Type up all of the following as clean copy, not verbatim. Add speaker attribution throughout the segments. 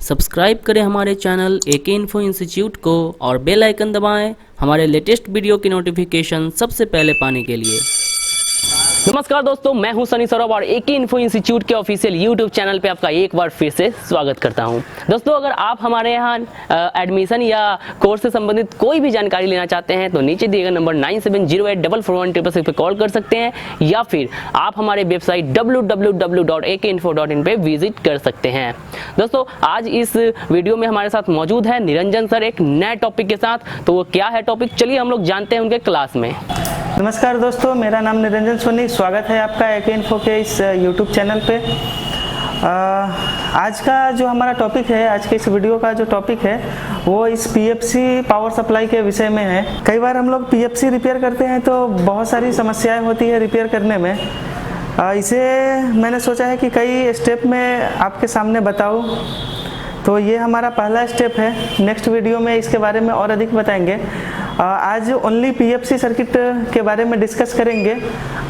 Speaker 1: Subscribe करें हमारे channel एके info institute को और बेल आइकन दबाएं हमारे लेटेस्ट वीडियो की नोटिफिकेशन सबसे पहले पाने के लिए। नमस्कार दोस्तों, मैं हूं सनी सौरभ और एके इन्फो इंस्टीट्यूट के ऑफिशियल यूट्यूब चैनल पे आपका एक बार फिर से स्वागत करता हूं। दोस्तों, अगर आप हमारे यहाँ एडमिशन या कोर्स से संबंधित कोई भी जानकारी लेना चाहते हैं तो नीचे दिए गए नंबर 97084416 पे कॉल कर सकते हैं या फिर आप हमारे वेबसाइट www.ekeinfo.in पे विजिट कर सकते हैं। दोस्तों, आज इस वीडियो में हमारे साथ मौजूद है निरंजन सर एक नए टॉपिक के साथ। तो वो क्या है टॉपिक, चलिए हम लोग जानते हैं उनके क्लास में।
Speaker 2: नमस्कार दोस्तों, मेरा नाम निरंजन सोनी, स्वागत है आपका एके इन्फो के इस यूट्यूब चैनल पे। आज का जो हमारा टॉपिक है, आज के इस वीडियो का जो टॉपिक है वो इस पीएफसी पावर सप्लाई के विषय में है। कई बार हम लोग पीएफसी रिपेयर करते हैं तो बहुत सारी समस्याएं होती है रिपेयर करने में। इसे मैंने सोचा है कि कई स्टेप में आपके सामने बताऊं। तो ये हमारा पहला स्टेप है। नेक्स्ट वीडियो में इसके बारे में और अधिक बताएंगे। आज ओनली पीएफसी सर्किट के बारे में डिस्कस करेंगे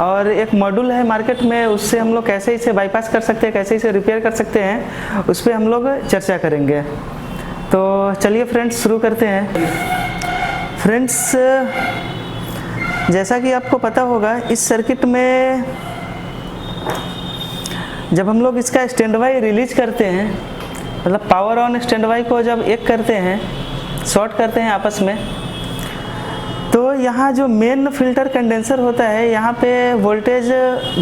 Speaker 2: और एक मॉड्यूल है मार्केट में, उससे हम लोग कैसे इसे बाईपास कर सकते हैं, कैसे इसे रिपेयर कर सकते हैं, उस पर हम लोग चर्चा करेंगे। तो चलिए फ्रेंड्स, शुरू करते हैं। फ्रेंड्स, जैसा कि आपको पता होगा, इस सर्किट में जब हम लोग इसका स्टैंड बाई रिलीज करते हैं, मतलब पावर ऑन स्टैंड बाई को जब एक करते हैं, शॉर्ट करते हैं आपस में, तो यहाँ जो मेन फिल्टर कंडेंसर होता है, यहाँ पे वोल्टेज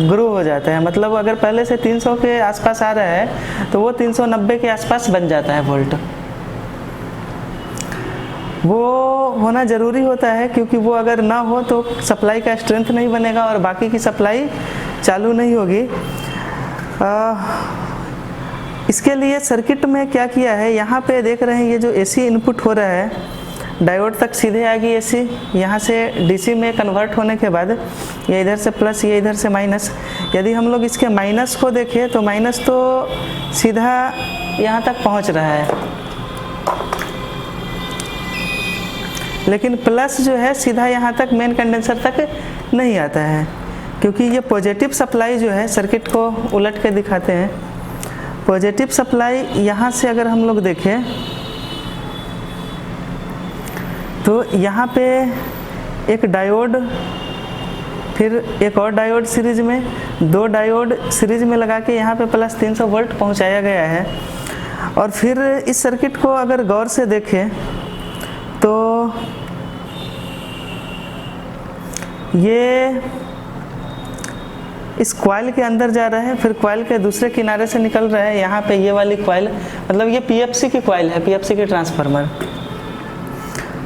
Speaker 2: ग्रो हो जाता है। मतलब अगर पहले से 300 के आसपास आ रहा है तो वो 390 के आसपास बन जाता है वोल्ट। वो होना ज़रूरी होता है क्योंकि वो अगर ना हो तो सप्लाई का स्ट्रेंथ नहीं बनेगा और बाकी की सप्लाई चालू नहीं होगी। इसके लिए सर्किट में क्या किया है, यहाँ पे देख रहे हैं ये जो एसी इनपुट हो रहा है, डायोड तक सीधे आ गई एसी। यहाँ से डीसी में कन्वर्ट होने के बाद ये इधर से प्लस, ये इधर से माइनस। यदि हम लोग इसके माइनस को देखें तो माइनस तो सीधा यहाँ तक पहुँच रहा है, लेकिन प्लस जो है सीधा यहाँ तक मेन कंडेंसर तक नहीं आता है, क्योंकि ये पॉजिटिव सप्लाई जो है, सर्किट को उलट के दिखाते हैं। पॉजिटिव सप्लाई यहाँ से अगर हम लोग देखें तो यहाँ पे एक डायोड, फिर एक और डायोड सीरीज में, दो डायोड सीरीज में लगा के यहाँ पे प्लस 300 वोल्ट पहुँचाया गया है। और फिर इस सर्किट को अगर गौर से देखें तो ये इस कॉइल के अंदर जा रहा है, फिर कॉइल के दूसरे किनारे से निकल रहा है। यहाँ पे ये वाली कॉइल, मतलब ये पीएफसी की कॉइल है, पीएफसी की ट्रांसफार्मर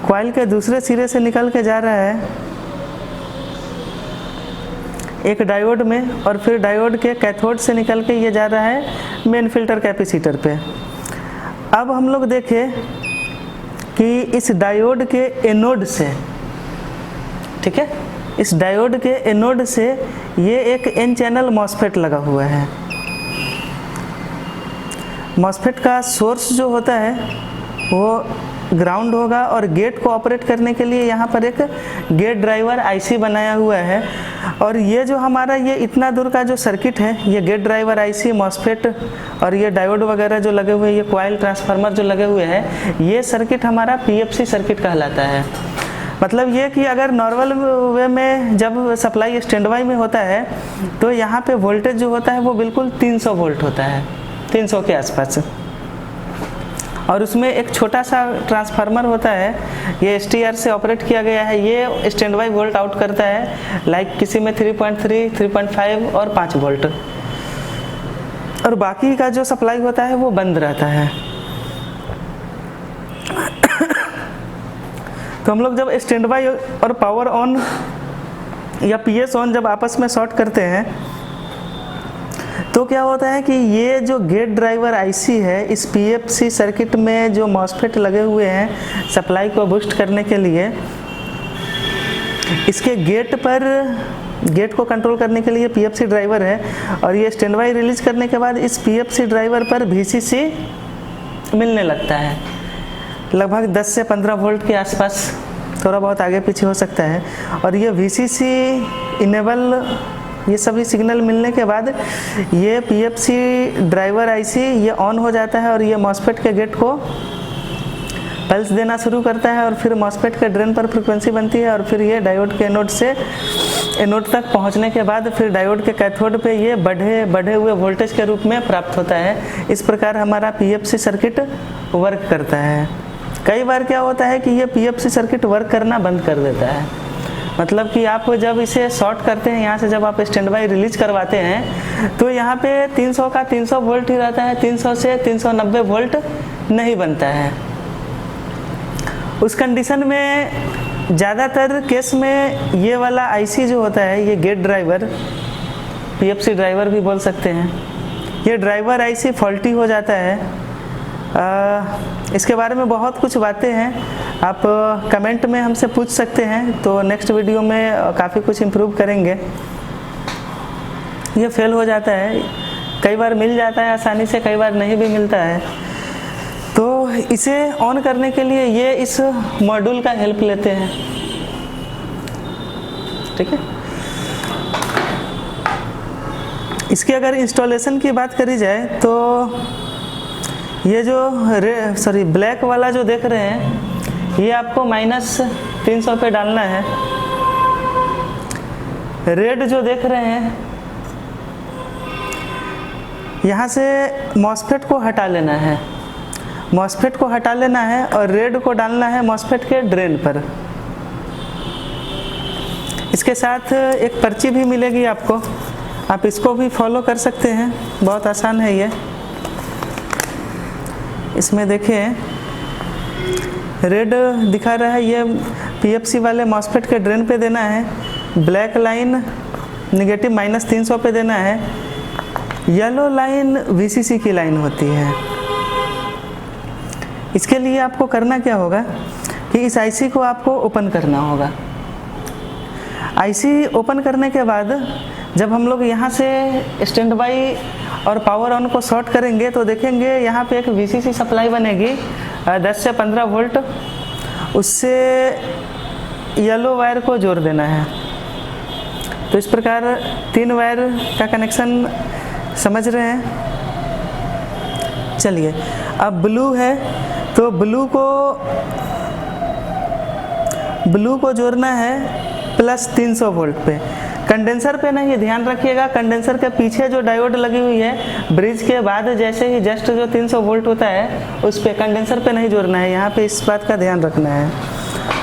Speaker 2: कॉइल के दूसरे सिरे से निकल के जा रहा है एक डायोड में, और फिर डायोड के कैथोड से निकल के ये जा रहा है मेन फिल्टर कैपेसिटर पे। अब हम लोग देखें कि इस डायोड के एनोड से, ठीक है, इस डायोड के एनोड से ये एक एन चैनल मॉसफेट लगा हुआ है। मॉसफेट का सोर्स जो होता है वो ग्राउंड होगा और गेट को ऑपरेट करने के लिए यहाँ पर एक गेट ड्राइवर आईसी बनाया हुआ है। और ये जो हमारा ये इतना दूर का जो सर्किट है, ये गेट ड्राइवर आईसी, मॉसफेट और ये डायोड वगैरह जो लगे हुए हैं, ये कॉइल ट्रांसफार्मर जो लगे हुए हैं, ये सर्किट हमारा पीएफसी सर्किट कहलाता है। मतलब ये कि अगर नॉर्मल वे में जब सप्लाई स्टैंड बाई में होता है तो यहाँ पे वोल्टेज जो होता है वो बिल्कुल 300 वोल्ट होता है, 300 के आसपास। और उसमें एक छोटा सा ट्रांसफार्मर होता है, ये एसटीआर से ऑपरेट किया गया है। ये स्टैंड बाई वोल्ट आउट करता है, लाइक किसी में 3.3, 3.5 और 5 वोल्ट, और बाकी का जो सप्लाई होता है वो बंद रहता है। तो हम लोग जब स्टैंड बाई और पावर ऑन या पीएस ऑन जब आपस में शॉर्ट करते हैं तो क्या होता है कि ये जो गेट ड्राइवर आईसी है, इस पीएफसी सर्किट में जो मॉसफेट लगे हुए हैं सप्लाई को बूस्ट करने के लिए, इसके गेट पर, गेट को कंट्रोल करने के लिए पीएफसी ड्राइवर है। और ये स्टैंड बाई रिलीज करने के बाद इस पीएफसी ड्राइवर पर वीसीसी मिलने लगता है, लगभग 10 से 15 वोल्ट के आसपास, थोड़ा बहुत आगे पीछे हो सकता है। और ये वीसीसी इनेबल ये सभी सिग्नल मिलने के बाद ये पीएफसी ड्राइवर आईसी ये ऑन हो जाता है और ये मॉसफेट के गेट को पल्स देना शुरू करता है और फिर मॉसफेट के ड्रेन पर फ्रीक्वेंसी बनती है और फिर ये डायोड के एनोड से एनोड तक पहुंचने के बाद फिर डायोड के कैथोड पे ये बढ़े हुए वोल्टेज के रूप में प्राप्त होता है। इस प्रकार हमारा पीएफसी सर्किट वर्क करता है। कई बार क्या होता है कि ये पीएफसी सर्किट वर्क करना बंद कर देता है, मतलब कि आप जब इसे शॉर्ट करते हैं, यहाँ से जब आप स्टैंड बाई रिलीज करवाते हैं तो यहाँ पे 300 का 300 वोल्ट ही रहता है, 300 से 390 वोल्ट नहीं बनता है। उस कंडीशन में ज़्यादातर केस में ये वाला आईसी जो होता है, ये गेट ड्राइवर, पीएफसी ड्राइवर भी बोल सकते हैं, ये ड्राइवर आईसी फॉल्टी हो जाता है। इसके बारे में बहुत कुछ बातें हैं, आप कमेंट में हमसे पूछ सकते हैं, तो नेक्स्ट वीडियो में काफ़ी कुछ इम्प्रूव करेंगे। ये फेल हो जाता है, कई बार मिल जाता है आसानी से, कई बार नहीं भी मिलता है। तो इसे ऑन करने के लिए ये इस मॉड्यूल का हेल्प लेते हैं, ठीक है। इसकी अगर इंस्टॉलेशन की बात करी जाए तो ये जो ब्लैक वाला जो देख रहे हैं, ये आपको -300 पे डालना है। रेड जो देख रहे हैं, यहाँ से मॉसफेट को हटा लेना है, मॉसफेट को हटा लेना है और रेड को डालना है मॉसफेट के ड्रेन पर। इसके साथ एक पर्ची भी मिलेगी आपको, आप इसको भी फॉलो कर सकते हैं, बहुत आसान है ये। इसमें देखिए रेड दिखा रहा है, ये पीएफसी वाले मॉसफेट के ड्रेन पे देना है, ब्लैक लाइन नेगेटिव -300 पे देना है, येलो लाइन वीसीसी की लाइन होती है। इसके लिए आपको करना क्या होगा कि इस आईसी को आपको ओपन करना होगा। आईसी ओपन करने के बाद जब हम लोग यहाँ से स्टैंड बाई और पावर ऑन को शॉर्ट करेंगे तो देखेंगे यहाँ पे एक वीसीसी सप्लाई बनेगी 10 से 15 वोल्ट, उससे येलो वायर को जोड़ देना है। तो इस प्रकार 3 वायर का कनेक्शन समझ रहे हैं। चलिए, अब ब्लू है तो ब्लू को जोड़ना है +300 वोल्ट पे, कंडेंसर पे नहीं, ध्यान रखिएगा। कंडेंसर के पीछे जो डायोड लगी हुई है, ब्रिज के बाद जैसे ही जस्ट जो 300 वोल्ट होता है उस पे, कंडेंसर पे नहीं जोड़ना है, यहाँ पे इस बात का ध्यान रखना है।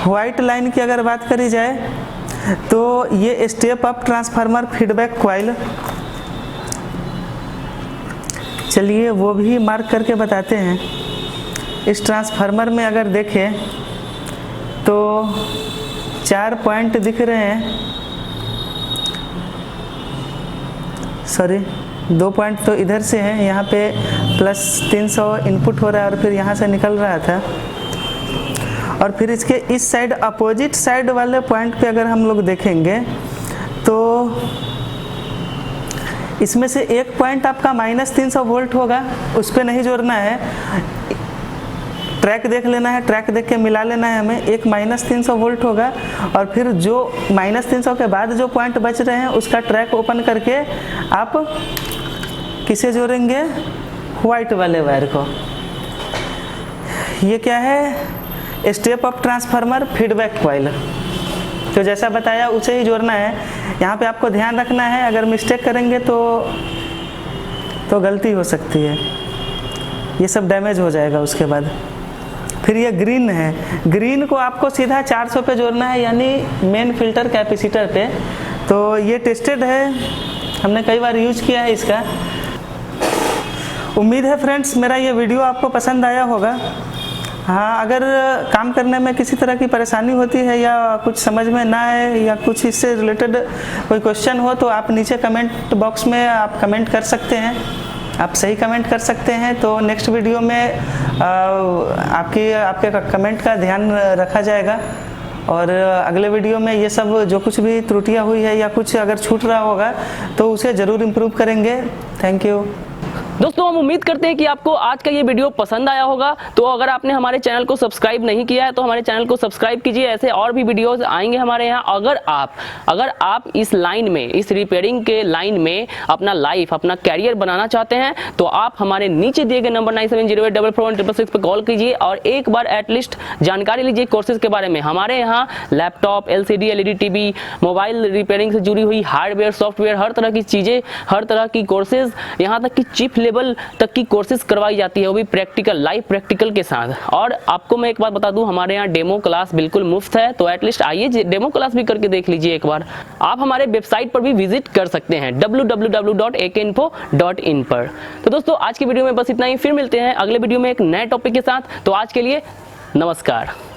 Speaker 2: वाइट लाइन की अगर बात करी जाए तो ये step up transformer feedback coil, चलिए वो भी मार्क करके बताते हैं। इस ट्रांसफार्मर में अगर देखें तो 4 पॉइंट दिख रहे हैं, सॉरी 2 पॉइंट तो इधर से हैं, यहाँ पे +300 इनपुट हो रहा है और फिर यहाँ से निकल रहा था। और फिर इसके इस साइड अपोजिट साइड वाले पॉइंट पे अगर हम लोग देखेंगे तो इसमें से एक पॉइंट आपका -300 वोल्ट होगा, उस पर नहीं जोड़ना है, ट्रैक देख लेना है, ट्रैक देख के मिला लेना है हमें। एक -300 वोल्ट होगा और फिर जो -300 के बाद जो पॉइंट बच रहे हैं उसका ट्रैक ओपन करके आप किसे जोड़ेंगे, वाइट वाले वायर को। ये क्या है, step up transformer feedback coil, तो जैसा बताया उसे ही जोड़ना है। यहाँ पे आपको ध्यान रखना है, अगर मिस्टेक करेंगे तो गलती हो सकती है, ये सब डैमेज हो जाएगा उसके बाद। फिर ये ग्रीन है, ग्रीन को आपको सीधा 400 पे जोड़ना है, यानी मेन फिल्टर कैपेसिटर पे। तो ये टेस्टेड है, हमने कई बार यूज किया है इसका। उम्मीद है फ्रेंड्स मेरा ये वीडियो आपको पसंद आया होगा। हाँ, अगर काम करने में किसी तरह की परेशानी होती है या कुछ समझ में ना आए या कुछ इससे रिलेटेड कोई क्वेश्चन हो तो आप नीचे कमेंट बॉक्स में आप कमेंट कर सकते हैं, आप सही कमेंट कर सकते हैं। तो नेक्स्ट वीडियो में आपके कमेंट का ध्यान रखा जाएगा और अगले वीडियो में ये सब जो कुछ भी त्रुटियां हुई है या कुछ अगर छूट रहा होगा तो उसे ज़रूर इम्प्रूव करेंगे। Thank you.
Speaker 1: दोस्तों हम उम्मीद करते हैं कि आपको आज का ये वीडियो पसंद आया होगा। तो अगर आपने हमारे चैनल को सब्सक्राइब नहीं किया है तो हमारे चैनल को सब्सक्राइब कीजिए, ऐसे और भी वीडियोस आएंगे हमारे यहाँ। अगर आप इस लाइन में, इस रिपेयरिंग के लाइन में अपना लाइफ, अपना कैरियर बनाना चाहते हैं तो आप हमारे नीचे दिए गए नंबर 9708441666 पे कॉल कीजिए और एक बार एटलीस्ट जानकारी लीजिए कोर्सेज के बारे में। हमारे यहाँ laptop, LCD LED TV, mobile repairing से जुड़ी हुई हार्डवेयर, सॉफ्टवेयर, हर तरह की चीज़ें, हर तरह की कोर्सेज, यहाँ तक कि चिप लेवल तक की कोर्सेज करवाई जाती है, वो भी प्रैक्टिकल, लाइव प्रैक्टिकल के साथ। और आपको मैं एक बात बता दूं, हमारे यहाँ डेमो क्लास बिल्कुल मुफ्त है, तो एटलीस्ट आइए डेमो क्लास भी करके देख लीजिए एक बार। आप हमारे वेबसाइट पर भी विजिट कर सकते हैं www.akinfo.in पर। तो दोस्तों आज की वीडियो में बस इतना ही, फिर मिलते हैं अगले वीडियो में एक नए टॉपिक के साथ। तो आज के लिए नमस्कार।